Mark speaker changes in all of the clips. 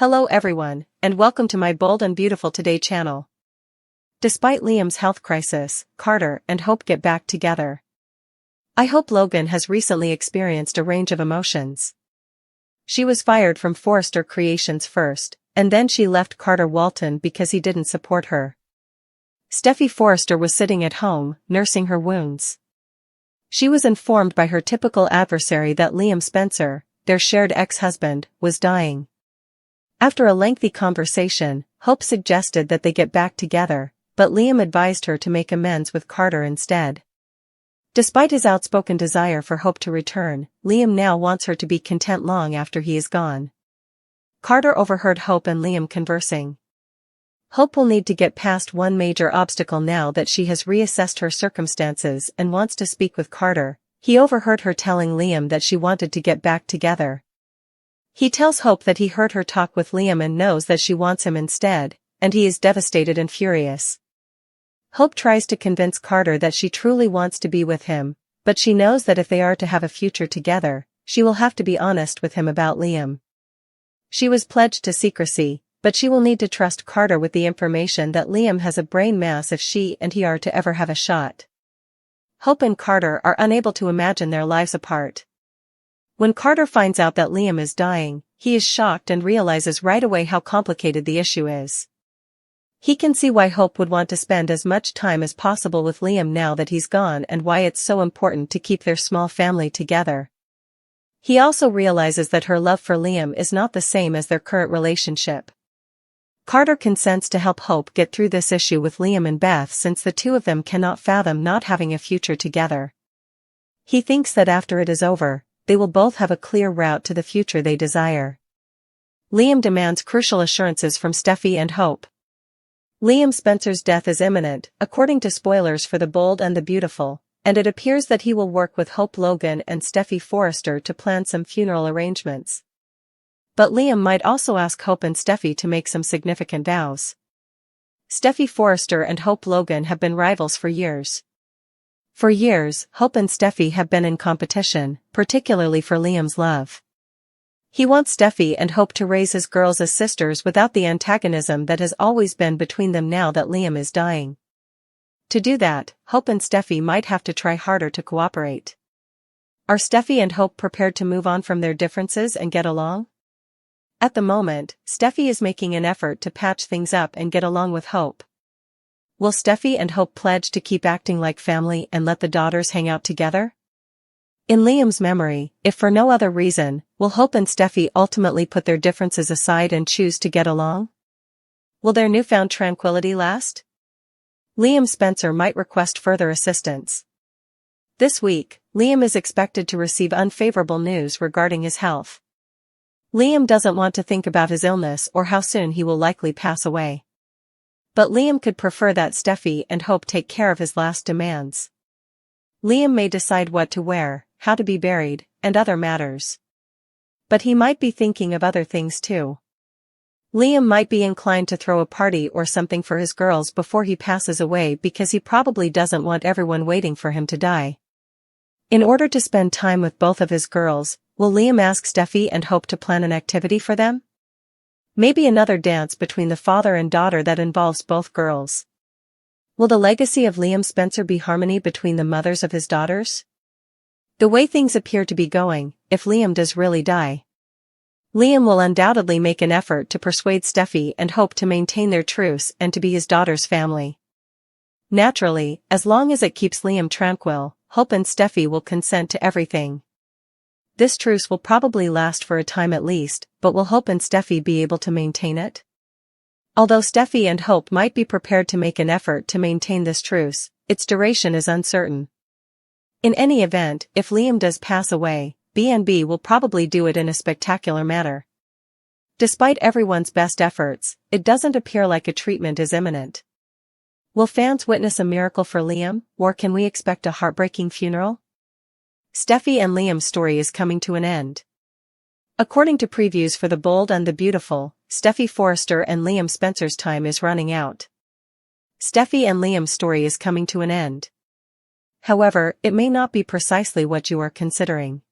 Speaker 1: Hello everyone, and welcome to my Bold and Beautiful Today channel. Despite Liam's health crisis, Carter and Hope get back together. I hope Logan has recently experienced a range of emotions. She was fired from Forrester Creations first, and then she left Carter Walton because he didn't support her. Steffi Forrester was sitting at home, nursing her wounds. She was informed by her typical adversary that Liam Spencer, their shared ex-husband, was dying. After a lengthy conversation, Hope suggested that they get back together, but Liam advised her to make amends with Carter instead. Despite his outspoken desire for Hope to return, Liam now wants her to be content long after he is gone. Carter overheard Hope and Liam conversing. Hope will need to get past one major obstacle now that she has reassessed her circumstances and wants to speak with Carter. He overheard her telling Liam that she wanted to get back together. He tells Hope that he heard her talk with Liam and knows that she wants him instead, and he is devastated and furious. Hope tries to convince Carter that she truly wants to be with him, but she knows that if they are to have a future together, she will have to be honest with him about Liam. She was pledged to secrecy, but she will need to trust Carter with the information that Liam has a brain mass if she and he are to ever have a shot. Hope and Carter are unable to imagine their lives apart. When Carter finds out that Liam is dying, he is shocked and realizes right away how complicated the issue is. He can see why Hope would want to spend as much time as possible with Liam now that he's gone and why it's so important to keep their small family together. He also realizes that her love for Liam is not the same as their current relationship. Carter consents to help Hope get through this issue with Liam and Beth since the two of them cannot fathom not having a future together. He thinks that after it is over, they will both have a clear route to the future they desire. Liam demands crucial assurances from Steffi and Hope. Liam Spencer's death is imminent, according to spoilers for The Bold and the Beautiful, and it appears that he will work with Hope, Logan and Steffi Forrester to plan some funeral arrangements. But Liam might also ask Hope and Steffi to make some significant vows. Steffi Forrester and Hope Logan have been rivals for years. For years, Hope and Steffi have been in competition, particularly for Liam's love. He wants Steffi and Hope to raise his girls as sisters without the antagonism that has always been between them now that Liam is dying. To do that, Hope and Steffi might have to try harder to cooperate. Are Steffi and Hope prepared to move on from their differences and get along? At the moment, Steffi is making an effort to patch things up and get along with Hope. Will Steffi and Hope pledge to keep acting like family and let the daughters hang out together? In Liam's memory, if for no other reason, will Hope and Steffi ultimately put their differences aside and choose to get along? Will their newfound tranquility last? Liam Spencer might request further assistance. This week, Liam is expected to receive unfavorable news regarding his health. Liam doesn't want to think about his illness or how soon he will likely pass away. But Liam could prefer that Steffi and Hope take care of his last demands. Liam may decide what to wear, how to be buried, and other matters. But he might be thinking of other things too. Liam might be inclined to throw a party or something for his girls before he passes away because he probably doesn't want everyone waiting for him to die. In order to spend time with both of his girls, will Liam ask Steffi and Hope to plan an activity for them? Maybe another dance between the father and daughter that involves both girls. Will the legacy of Liam Spencer be harmony between the mothers of his daughters? The way things appear to be going, if Liam does really die, Liam will undoubtedly make an effort to persuade Steffi and Hope to maintain their truce and to be his daughter's family. Naturally, as long as it keeps Liam tranquil, Hope and Steffi will consent to everything. This truce will probably last for a time at least, but will Hope and Steffi be able to maintain it? Although Steffi and Hope might be prepared to make an effort to maintain this truce, its duration is uncertain. In any event, if Liam does pass away, B&B will probably do it in a spectacular manner. Despite everyone's best efforts, it doesn't appear like a treatment is imminent. Will fans witness a miracle for Liam, or can we expect a heartbreaking funeral? Steffi and Liam's story is coming to an end. According to previews for The Bold and the Beautiful, Steffi Forrester and Liam Spencer's time is running out. Steffi and Liam's story is coming to an end. However, it may not be precisely what you are considering.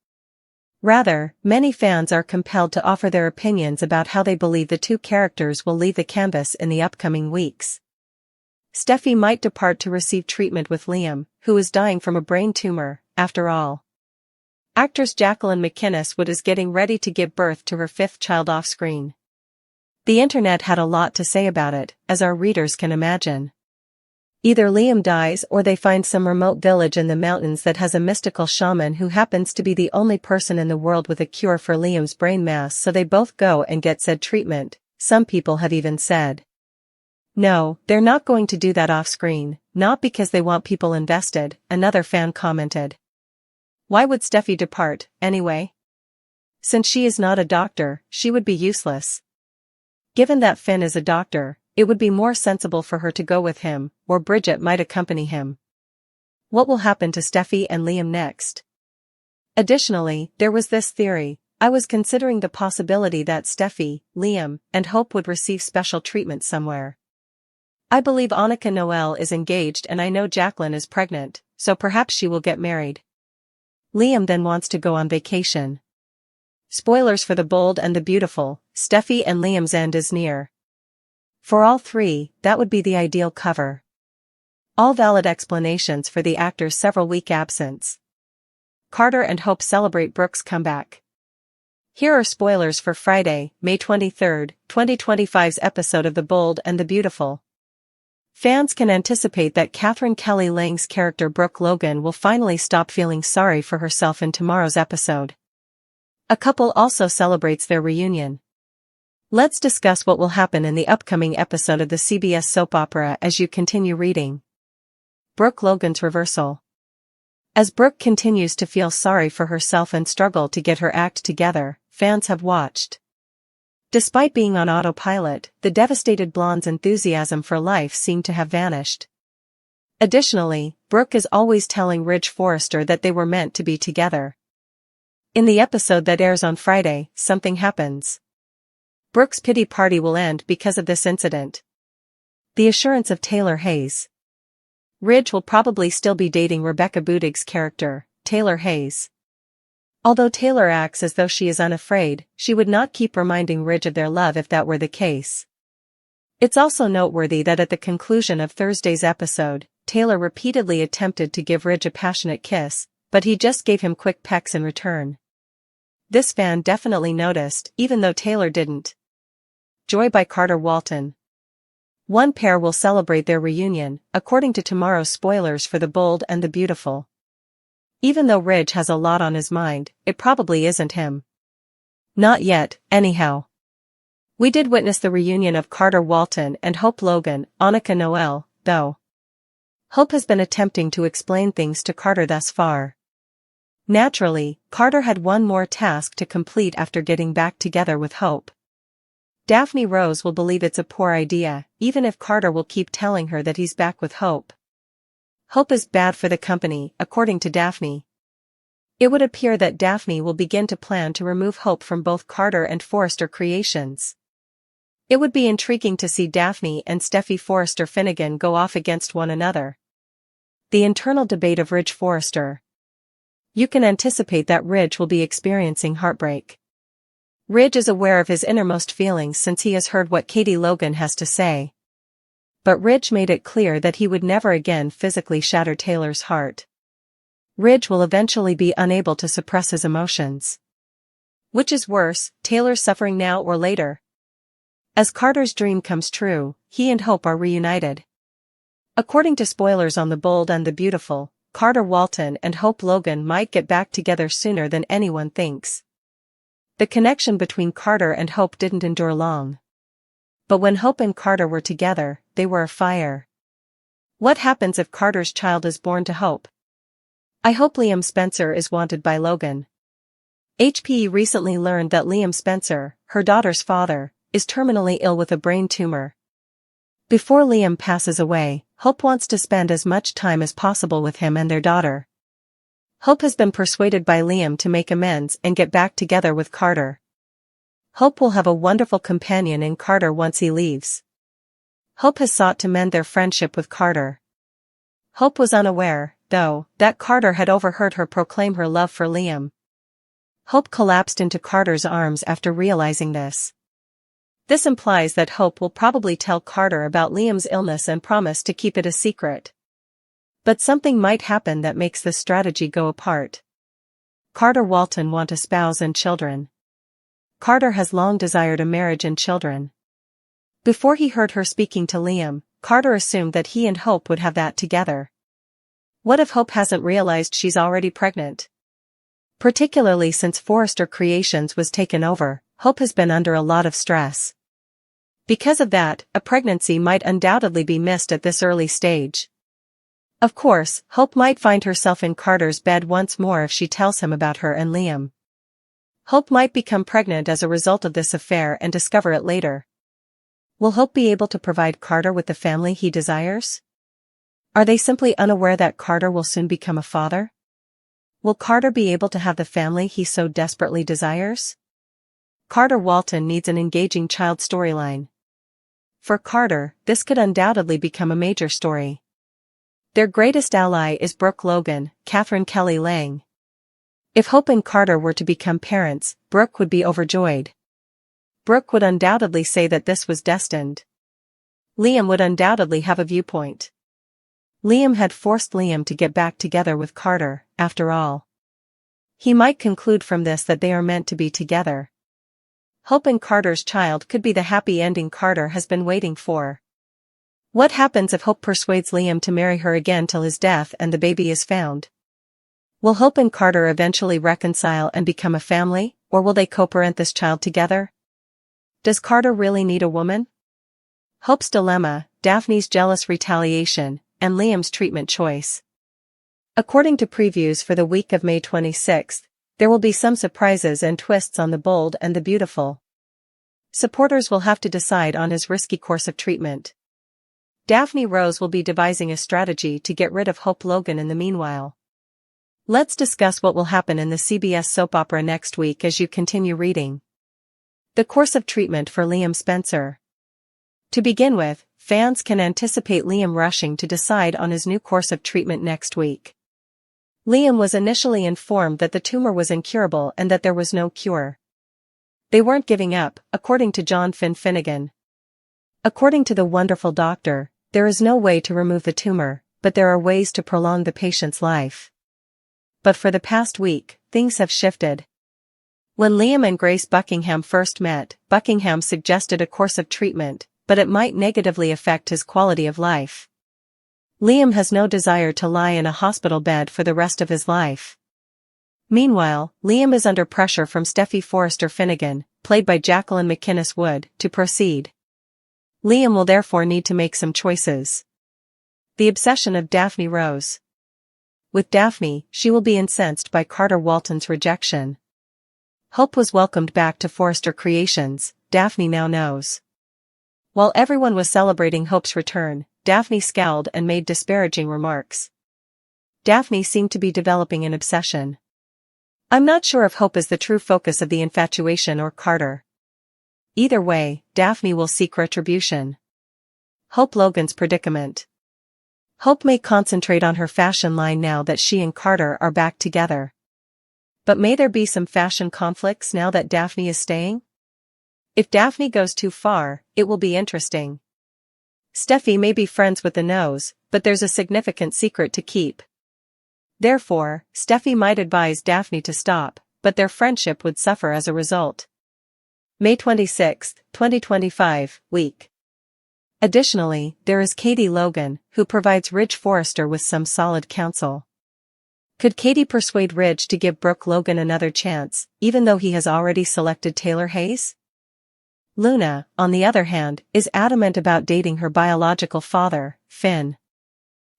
Speaker 1: Rather, many fans are compelled to offer their opinions about how they believe the two characters will leave the canvas in the upcoming weeks. Steffi might depart to receive treatment with Liam, who is dying from a brain tumor, after all. Actress Jacqueline McInnes is getting ready to give birth to her fifth child off-screen. The internet had a lot to say about it, as our readers can imagine. Either Liam dies or they find some remote village in the mountains that has a mystical shaman who happens to be the only person in the world with a cure for Liam's brain mass, so they both go and get said treatment. Some people have even said, "No, they're not going to do that off-screen, not because they want people invested," another fan commented. Why would Steffi depart, anyway? Since she is not a doctor, she would be useless. Given that Finn is a doctor, it would be more sensible for her to go with him, or Bridget might accompany him. What will happen to Steffi and Liam next? Additionally, there was this theory. I was considering the possibility that Steffi, Liam, and Hope would receive special treatment somewhere. I believe Annika Noel is engaged and I know Jacqueline is pregnant, so perhaps she will get married. Liam then wants to go on vacation. Spoilers for The Bold and the Beautiful, Steffi and Liam's end is near. For all three, that would be the ideal cover. All valid explanations for the actor's several-week absence. Carter and Hope celebrate Brooke's comeback. Here are spoilers for Friday, May 23, 2025's episode of The Bold and the Beautiful. Fans can anticipate that Catherine Kelly Lang's character Brooke Logan will finally stop feeling sorry for herself in tomorrow's episode. A couple also celebrates their reunion. Let's discuss what will happen in the upcoming episode of the CBS soap opera as you continue reading. Brooke Logan's reversal. As Brooke continues to feel sorry for herself and struggle to get her act together, fans have watched. Despite being on autopilot, the devastated blonde's enthusiasm for life seemed to have vanished. Additionally, Brooke is always telling Ridge Forrester that they were meant to be together. In the episode that airs on Friday, something happens. Brooke's pity party will end because of this incident. The assurance of Taylor Hayes. Ridge will probably still be dating Rebecca Budig's character, Taylor Hayes. Although Taylor acts as though she is unafraid, she would not keep reminding Ridge of their love if that were the case. It's also noteworthy that at the conclusion of Thursday's episode, Taylor repeatedly attempted to give Ridge a passionate kiss, but he just gave him quick pecks in return. This fan definitely noticed, even though Taylor didn't. Joy by Carter Walton. One pair will celebrate their reunion, according to tomorrow's spoilers for The Bold and the Beautiful. Even though Ridge has a lot on his mind, it probably isn't him. Not yet, anyhow. We did witness the reunion of Carter Walton and Hope Logan, Annika Noel, though. Hope has been attempting to explain things to Carter thus far. Naturally, Carter had one more task to complete after getting back together with Hope. Daphne Rose will believe it's a poor idea, even if Carter will keep telling her that he's back with Hope. Hope is bad for the company, according to Daphne. It would appear that Daphne will begin to plan to remove Hope from both Carter and Forrester creations. It would be intriguing to see Daphne and Steffi Forrester Finnegan go off against one another. The internal debate of Ridge Forrester. You can anticipate that Ridge will be experiencing heartbreak. Ridge is aware of his innermost feelings since he has heard what Katie Logan has to say. But Ridge made it clear that he would never again physically shatter Taylor's heart. Ridge will eventually be unable to suppress his emotions. Which is worse, Taylor's suffering now or later? As Carter's dream comes true, he and Hope are reunited. According to spoilers on The Bold and the Beautiful, Carter Walton and Hope Logan might get back together sooner than anyone thinks. The connection between Carter and Hope didn't endure long. But when Hope and Carter were together, they were a fire. What happens if Carter's child is born to Hope? I hope Liam Spencer is wanted by Logan. HPE recently learned that Liam Spencer, her daughter's father, is terminally ill with a brain tumor. Before Liam passes away, Hope wants to spend as much time as possible with him and their daughter. Hope has been persuaded by Liam to make amends and get back together with Carter. Hope will have a wonderful companion in Carter once he leaves. Hope has sought to mend their friendship with Carter. Hope was unaware, though, that Carter had overheard her proclaim her love for Liam. Hope collapsed into Carter's arms after realizing this. This implies that Hope will probably tell Carter about Liam's illness and promise to keep it a secret. But something might happen that makes this strategy go apart. Carter Walton want a spouse and children. Carter has long desired a marriage and children. Before he heard her speaking to Liam, Carter assumed that he and Hope would have that together. What if Hope hasn't realized she's already pregnant? Particularly since Forrester Creations was taken over, Hope has been under a lot of stress. Because of that, a pregnancy might undoubtedly be missed at this early stage. Of course, Hope might find herself in Carter's bed once more if she tells him about her and Liam. Hope might become pregnant as a result of this affair and discover it later. Will Hope be able to provide Carter with the family he desires? Are they simply unaware that Carter will soon become a father? Will Carter be able to have the family he so desperately desires? Carter Walton needs an engaging child storyline. For Carter, this could undoubtedly become a major story. Their greatest ally is Brooke Logan, Catherine Kelly Lang. If Hope and Carter were to become parents, Brooke would be overjoyed. Brooke would undoubtedly say that this was destined. Liam would undoubtedly have a viewpoint. Liam had forced Liam to get back together with Carter, after all. He might conclude from this that they are meant to be together. Hope and Carter's child could be the happy ending Carter has been waiting for. What happens if Hope persuades Liam to marry her again till his death and the baby is found? Will Hope and Carter eventually reconcile and become a family, or will they co-parent this child together? Does Carter really need a woman? Hope's dilemma, Daphne's jealous retaliation, and Liam's treatment choice. According to previews for the week of May 26th, there will be some surprises and twists on The Bold and the Beautiful. Supporters will have to decide on his risky course of treatment. Daphne Rose will be devising a strategy to get rid of Hope Logan in the meanwhile. Let's discuss what will happen in the CBS soap opera next week as you continue reading. The course of treatment for Liam Spencer. To begin with, fans can anticipate Liam rushing to decide on his new course of treatment next week. Liam was initially informed that the tumor was incurable and that there was no cure. They weren't giving up, according to John Finnegan. According to the wonderful doctor, there is no way to remove the tumor, but there are ways to prolong the patient's life. But for the past week, things have shifted. When Liam and Grace Buckingham first met, Buckingham suggested a course of treatment, but it might negatively affect his quality of life. Liam has no desire to lie in a hospital bed for the rest of his life. Meanwhile, Liam is under pressure from Steffi Forrester Finnegan, played by Jacqueline McInnes Wood, to proceed. Liam will therefore need to make some choices. The obsession of Daphne Rose. With Daphne, she will be incensed by Carter Walton's rejection. Hope was welcomed back to Forrester Creations, Daphne now knows. While everyone was celebrating Hope's return, Daphne scowled and made disparaging remarks. Daphne seemed to be developing an obsession. I'm not sure if Hope is the true focus of the infatuation or Carter. Either way, Daphne will seek retribution. Hope Logan's predicament. Hope may concentrate on her fashion line now that she and Carter are back together. But may there be some fashion conflicts now that Daphne is staying? If Daphne goes too far, it will be interesting. Steffi may be friends with the nose, but there's a significant secret to keep. Therefore, Steffi might advise Daphne to stop, but their friendship would suffer as a result. May 26, 2025, week. Additionally, there is Katie Logan, who provides Ridge Forrester with some solid counsel. Could Katie persuade Ridge to give Brooke Logan another chance, even though he has already selected Taylor Hayes? Luna, on the other hand, is adamant about dating her biological father, Finn.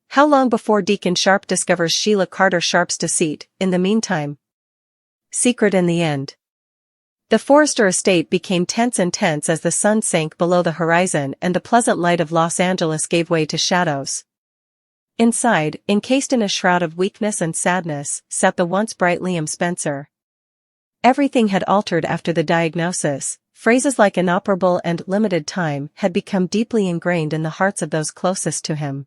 Speaker 1: How long before Deacon Sharp discovers Sheila Carter Sharp's deceit, in the meantime? Secret in the end. The Forrester estate became tense as the sun sank below the horizon and the pleasant light of Los Angeles gave way to shadows. Inside, encased in a shroud of weakness and sadness, sat the once bright Liam Spencer. Everything had altered after the diagnosis. Phrases like inoperable and limited time had become deeply ingrained in the hearts of those closest to him.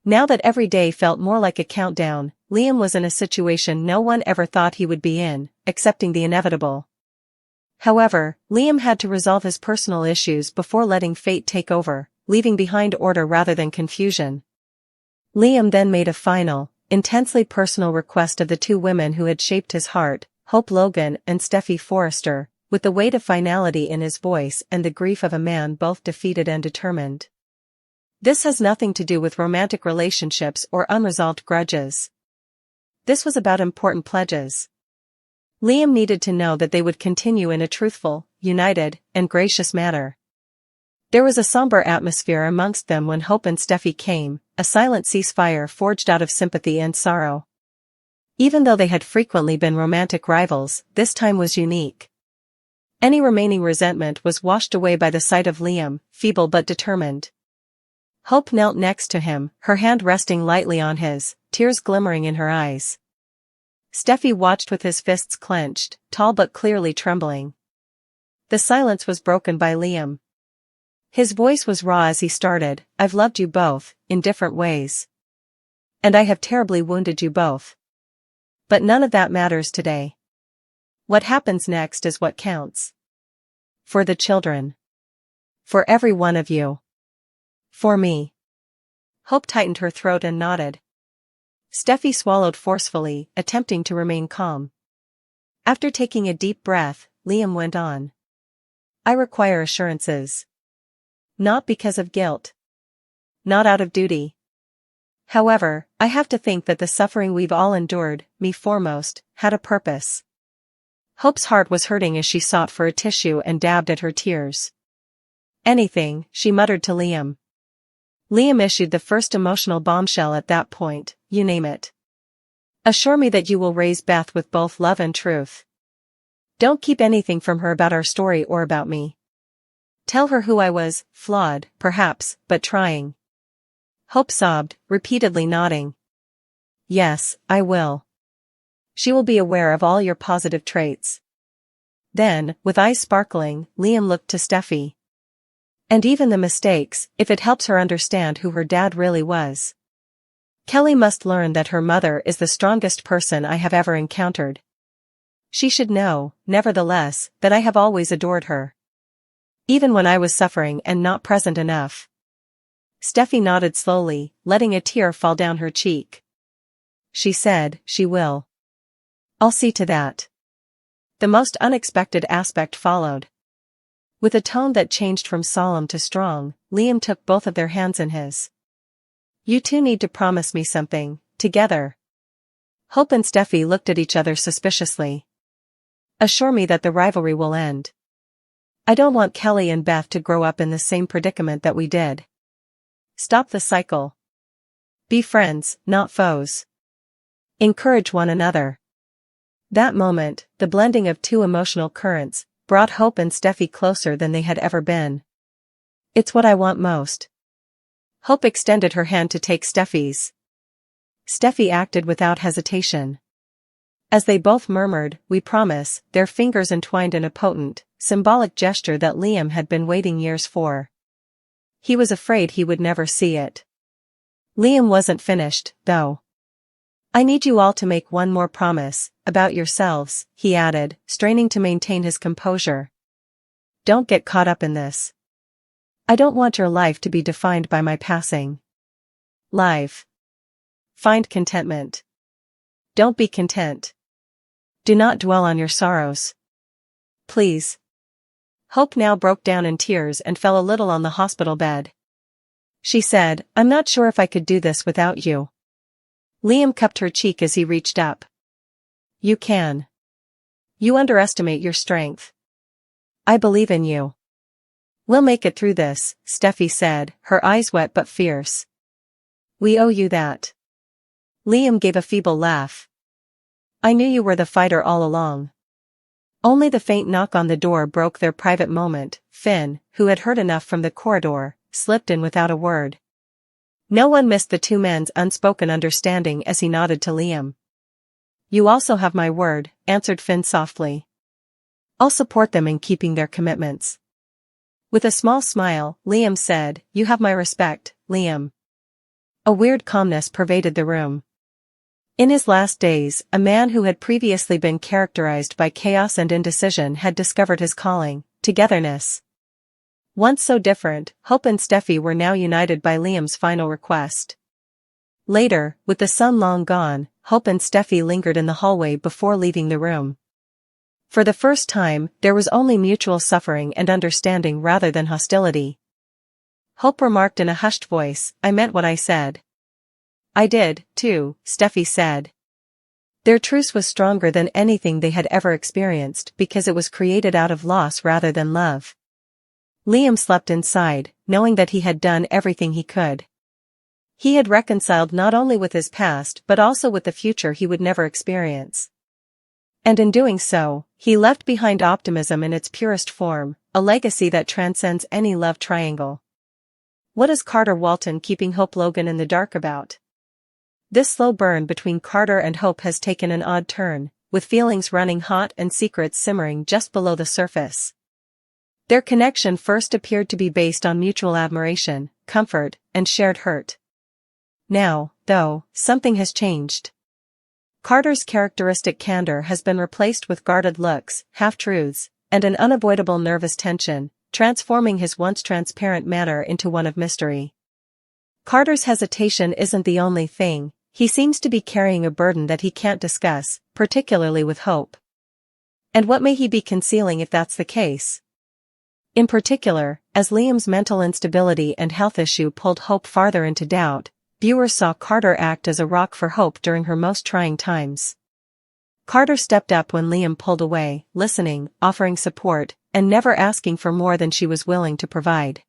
Speaker 1: Now that every day felt more like a countdown, Liam was in a situation no one ever thought he would be in, accepting the inevitable. However, Liam had to resolve his personal issues before letting fate take over, leaving behind order rather than confusion. Liam then made a final, intensely personal request of the two women who had shaped his heart, Hope Logan and Steffi Forrester, with the weight of finality in his voice and the grief of a man both defeated and determined. This has nothing to do with romantic relationships or unresolved grudges. This was about important pledges. Liam needed to know that they would continue in a truthful, united, and gracious manner. There was a somber atmosphere amongst them when Hope and Steffi came, a silent ceasefire forged out of sympathy and sorrow. Even though they had frequently been romantic rivals, this time was unique. Any remaining resentment was washed away by the sight of Liam, feeble but determined. Hope knelt next to him, her hand resting lightly on his, tears glimmering in her eyes. Steffi watched with his fists clenched, tall but clearly trembling. The silence was broken by Liam. His voice was raw as he started, "I've loved you both, in different ways. And I have terribly wounded you both. But none of that matters today. What happens next is what counts. For the children. For every one of you. For me." Hope tightened her throat and nodded. Steffi swallowed forcefully, attempting to remain calm. After taking a deep breath, Liam went on. "I require assurances. Not because of guilt. Not out of duty. However, I have to think that the suffering we've all endured, me foremost, had a purpose." Hope's heart was hurting as she sought for a tissue and dabbed at her tears. "Anything," she muttered to Liam. Liam issued the first emotional bombshell at that point, "You name it. Assure me that you will raise Beth with both love and truth. Don't keep anything from her about our story or about me. Tell her who I was, flawed, perhaps, but trying." Hope sobbed, repeatedly nodding. "Yes, I will. She will be aware of all your positive traits." Then, with eyes sparkling, Liam looked to Steffi. "And even the mistakes, if it helps her understand who her dad really was. Kelly must learn that her mother is the strongest person I have ever encountered. She should know, nevertheless, that I have always adored her. Even when I was suffering and not present enough." Steffi nodded slowly, letting a tear fall down her cheek. She said, "She will. I'll see to that." The most unexpected aspect followed. With a tone that changed from solemn to strong, Liam took both of their hands in his. "You two need to promise me something, together." Hope and Steffi looked at each other suspiciously. "Assure me that the rivalry will end. I don't want Kelly and Beth to grow up in the same predicament that we did. Stop the cycle. Be friends, not foes. Encourage one another." That moment, the blending of two emotional currents, brought Hope and Steffi closer than they had ever been. "It's what I want most." Hope extended her hand to take Steffi's. Steffi acted without hesitation. As they both murmured, "We promise," their fingers entwined in a potent, symbolic gesture that Liam had been waiting years for. He was afraid he would never see it. Liam wasn't finished, though. "I need you all to make one more promise, about yourselves," he added, straining to maintain his composure. "Don't get caught up in this. I don't want your life to be defined by my passing. Live. Find contentment. Don't be content. Do not dwell on your sorrows. Please." Hope now broke down in tears and fell a little on the hospital bed. She said, "I'm not sure if I could do this without you." Liam cupped her cheek as he reached up. "You can. You underestimate your strength. I believe in you. We'll make it through this," Steffi said, her eyes wet but fierce. "We owe you that." Liam gave a feeble laugh. "I knew you were the fighter all along." Only the faint knock on the door broke their private moment. Finn, who had heard enough from the corridor, slipped in without a word. No one missed the two men's unspoken understanding as he nodded to Liam. "You also have my word," answered Finn softly. "I'll support them in keeping their commitments." With a small smile, Liam said, "You have my respect, Liam." A weird calmness pervaded the room. In his last days, a man who had previously been characterized by chaos and indecision had discovered his calling, togetherness. Once so different, Hope and Steffi were now united by Liam's final request. Later, with the sun long gone, Hope and Steffi lingered in the hallway before leaving the room. For the first time, there was only mutual suffering and understanding rather than hostility. Hope remarked in a hushed voice, "I meant what I said." "I did, too," Steffi said. Their truce was stronger than anything they had ever experienced because it was created out of loss rather than love. Liam slept inside, knowing that he had done everything he could. He had reconciled not only with his past but also with the future he would never experience. And in doing so, he left behind optimism in its purest form, a legacy that transcends any love triangle. What is Carter Walton keeping Hope Logan in the dark about? This slow burn between Carter and Hope has taken an odd turn, with feelings running hot and secrets simmering just below the surface. Their connection first appeared to be based on mutual admiration, comfort, and shared hurt. Now, though, something has changed. Carter's characteristic candor has been replaced with guarded looks, half-truths, and an unavoidable nervous tension, transforming his once transparent manner into one of mystery. Carter's hesitation isn't the only thing, he seems to be carrying a burden that he can't discuss, particularly with Hope. And what may he be concealing if that's the case? In particular, as Liam's mental instability and health issue pulled Hope farther into doubt, viewers saw Carter act as a rock for Hope during her most trying times. Carter stepped up when Liam pulled away, listening, offering support, and never asking for more than she was willing to provide.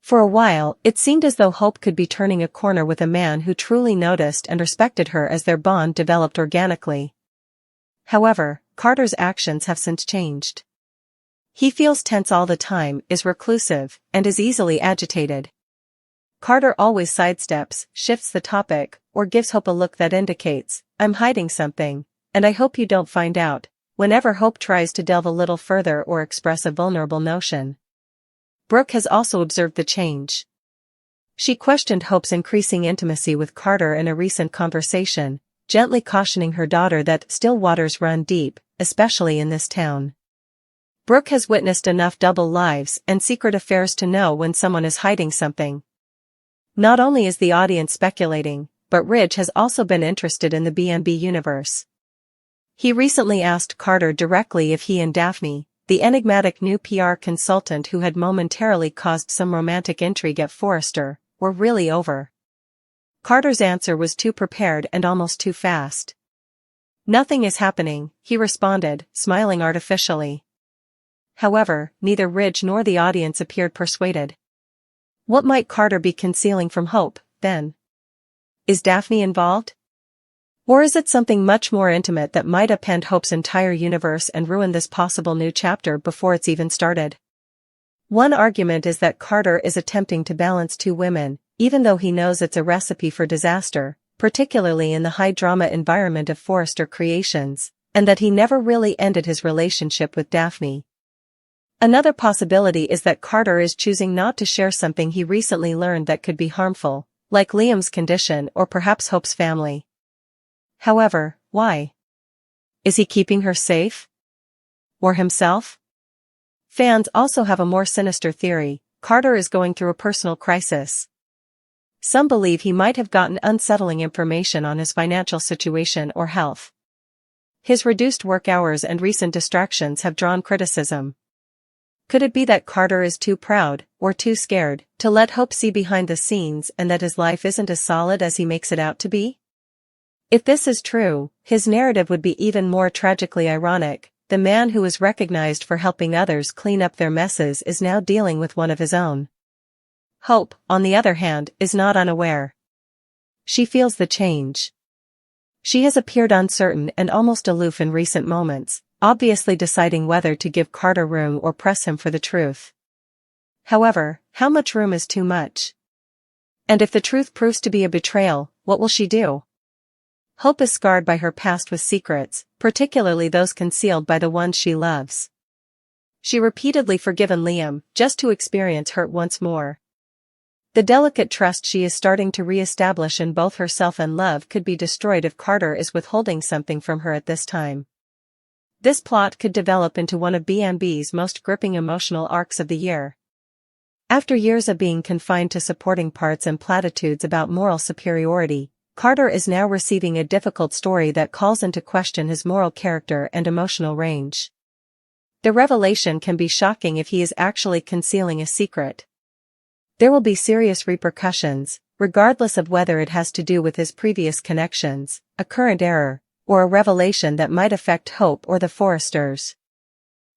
Speaker 1: For a while, it seemed as though Hope could be turning a corner with a man who truly noticed and respected her as their bond developed organically. However, Carter's actions have since changed. He feels tense all the time, is reclusive, and is easily agitated. Carter always sidesteps, shifts the topic, or gives Hope a look that indicates, "I'm hiding something, and I hope you don't find out," whenever Hope tries to delve a little further or express a vulnerable notion. Brooke has also observed the change. She questioned Hope's increasing intimacy with Carter in a recent conversation, gently cautioning her daughter that still waters run deep, especially in this town. Brooke has witnessed enough double lives and secret affairs to know when someone is hiding something. Not only is the audience speculating, but Ridge has also been interested in the B&B universe. He recently asked Carter directly if he and Daphne, the enigmatic new PR consultant who had momentarily caused some romantic intrigue at Forrester, were really over. Carter's answer was too prepared and almost too fast. "Nothing is happening," he responded, smiling artificially. However, neither Ridge nor the audience appeared persuaded. What might Carter be concealing from Hope, then? Is Daphne involved? Or is it something much more intimate that might upend Hope's entire universe and ruin this possible new chapter before it's even started? One argument is that Carter is attempting to balance two women, even though he knows it's a recipe for disaster, particularly in the high-drama environment of Forrester Creations, and that he never really ended his relationship with Daphne. Another possibility is that Carter is choosing not to share something he recently learned that could be harmful, like Liam's condition or perhaps Hope's family. However, why? Is he keeping her safe? Or himself? Fans also have a more sinister theory: Carter is going through a personal crisis. Some believe he might have gotten unsettling information on his financial situation or health. His reduced work hours and recent distractions have drawn criticism. Could it be that Carter is too proud, or too scared, to let Hope see behind the scenes and that his life isn't as solid as he makes it out to be? If this is true, his narrative would be even more tragically ironic. The man who is recognized for helping others clean up their messes is now dealing with one of his own. Hope, on the other hand, is not unaware. She feels the change. She has appeared uncertain and almost aloof in recent moments, obviously deciding whether to give Carter room or press him for the truth. However, how much room is too much? And if the truth proves to be a betrayal, what will she do? Hope is scarred by her past with secrets, particularly those concealed by the ones she loves. She repeatedly forgiven Liam, just to experience hurt once more. The delicate trust she is starting to re-establish in both herself and love could be destroyed if Carter is withholding something from her at this time. This plot could develop into one of B&B's most gripping emotional arcs of the year. After years of being confined to supporting parts and platitudes about moral superiority, Carter is now receiving a difficult story that calls into question his moral character and emotional range. The revelation can be shocking if he is actually concealing a secret. There will be serious repercussions, regardless of whether it has to do with his previous connections, a current error, or a revelation that might affect Hope or the Forresters.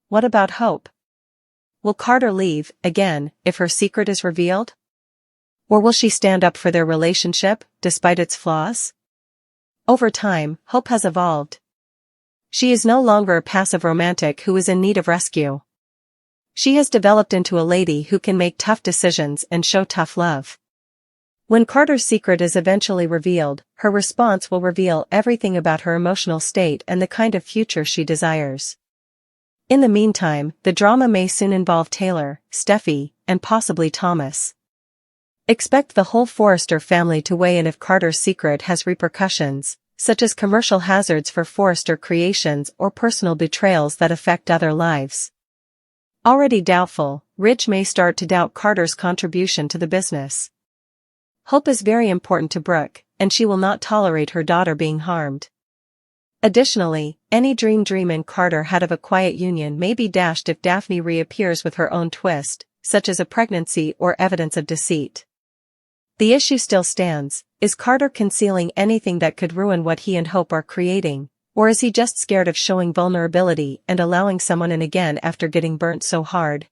Speaker 1: What about Hope? Will Carter leave, again, if her secret is revealed? Or will she stand up for their relationship, despite its flaws? Over time, Hope has evolved. She is no longer a passive romantic who is in need of rescue. She has developed into a lady who can make tough decisions and show tough love. When Carter's secret is eventually revealed, her response will reveal everything about her emotional state and the kind of future she desires. In the meantime, the drama may soon involve Taylor, Steffi, and possibly Thomas. Expect the whole Forrester family to weigh in if Carter's secret has repercussions, such as commercial hazards for Forrester creations or personal betrayals that affect other lives. Already doubtful, Ridge may start to doubt Carter's contribution to the business. Hope is very important to Brooke, and she will not tolerate her daughter being harmed. Additionally, any dream Carter had of a quiet union may be dashed if Daphne reappears with her own twist, such as a pregnancy or evidence of deceit. The issue still stands: is Carter concealing anything that could ruin what he and Hope are creating, or is he just scared of showing vulnerability and allowing someone in again after getting burnt so hard?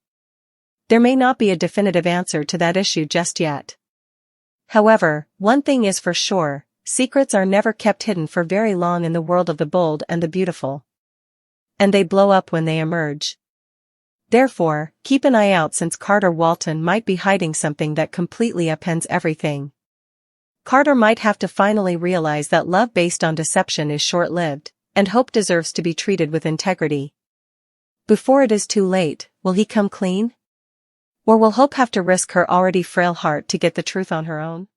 Speaker 1: There may not be a definitive answer to that issue just yet. However, one thing is for sure: secrets are never kept hidden for very long in the world of the bold and the beautiful. And they blow up when they emerge. Therefore, keep an eye out, since Carter Walton might be hiding something that completely upends everything. Carter might have to finally realize that love based on deception is short-lived, and Hope deserves to be treated with integrity. Before it is too late, will he come clean? Or will Hope have to risk her already frail heart to get the truth on her own?